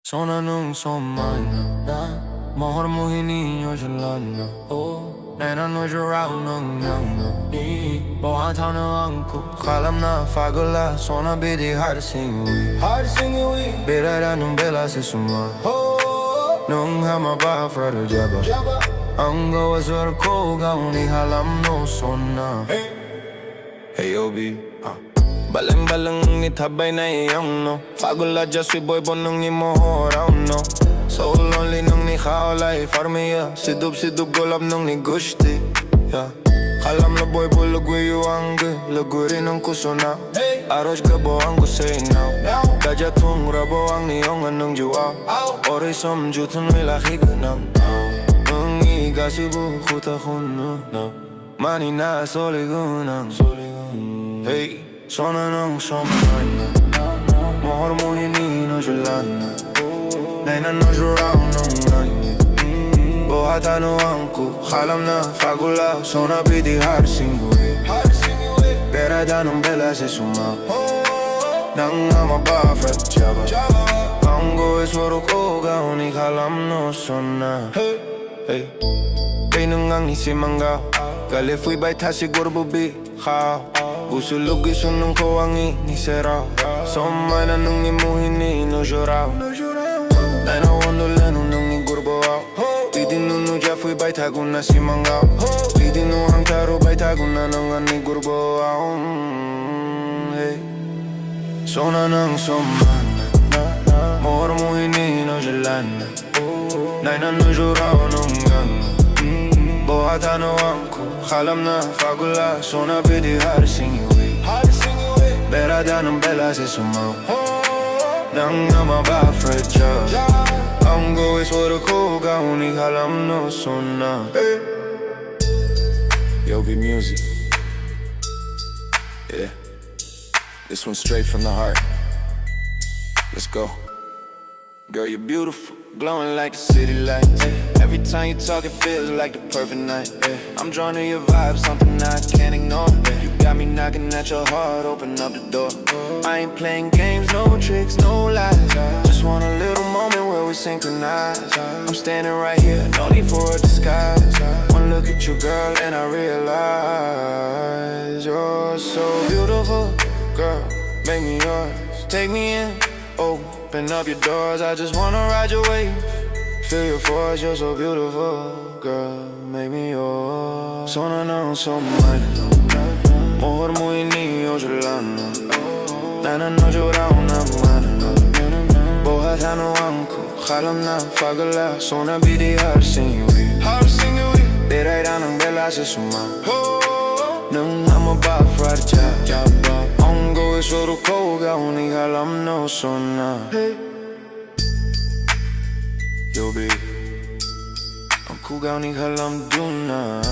Sona somaina Mahal mo hininyo sa lana Nena no jurao nwng Bohan tao aapko Kalam na fagula Sona bidi hard sing we Bira nung bela se suma Nung hama ba frado jaba Ang gawa swar ko Gauni halam no sona Hey yo B Balang ni tabay na iyong no Fagula just we boy bonong ni mo around no So lonely nung ni kaolay farmiya Sidup gulab nung ni gushti yeah. Kalam na boy bulog we yuangge Lagurin ang kusona Aros gabo ang kusay now Kaja tung rabo ang niyong anong juwa Ori som jutun wilaki ganang Ang igasibu kuta kuno Mani na soli gunang Hey Sona somaina Mahal mo hinino sa lana Nena no jurao nwng Bohata aapko Kalam na fagula Sona bidi hard sing we Bera nung bela se suma Nang ama ba frat jaba Ang gawa swaro ko Gauni kalam no sona Hey Pinungang ni si mangga Kali fui bay ta siguro bubi Usulog isunong ko ang inisera Somaina nung imuhini no jurao Nena wandole nung igurbo Pidi nunu ja fui bay tago na si mangga Pidi nu hang taro bay tago na nang igurbo Hey Sona somaina Mahal mo hinino sa lana Nena no jurao nwng Bohata aapko Kalam na fagula Sona bidi hard sing we Bera nung bela se suma Nang ama ba frat jaba Ang gawa swaro ko Gauni kalam no sona Yo B Music Yeah This one's straight from the heart Let's go Girl you're beautiful Glowing like the city lights Every time you talk it feels like the perfect night I'm drawn to your vibe, something I can't ignore You got me knocking at your heart, open up the door I ain't playing games, no tricks, no lies Just want a little moment where we synchronize I'm standing right here, no need for a disguise One look at you girl and I realize You're so beautiful, girl, make me yours Take me in, open up your doors I just wanna ride your wave Feel your force, you're so beautiful, girl, make me yours Sona somaina Mahal mo hinino sa lana Nena no jurao nwng Bohata aapko Kalam na fagula Sona bidi hard sing we Bira nung bela se suma Nung ama ba frat jaba Ang gawa swaro ko Gauni kalam no sona Yo B Ang kugaw ni kalam duna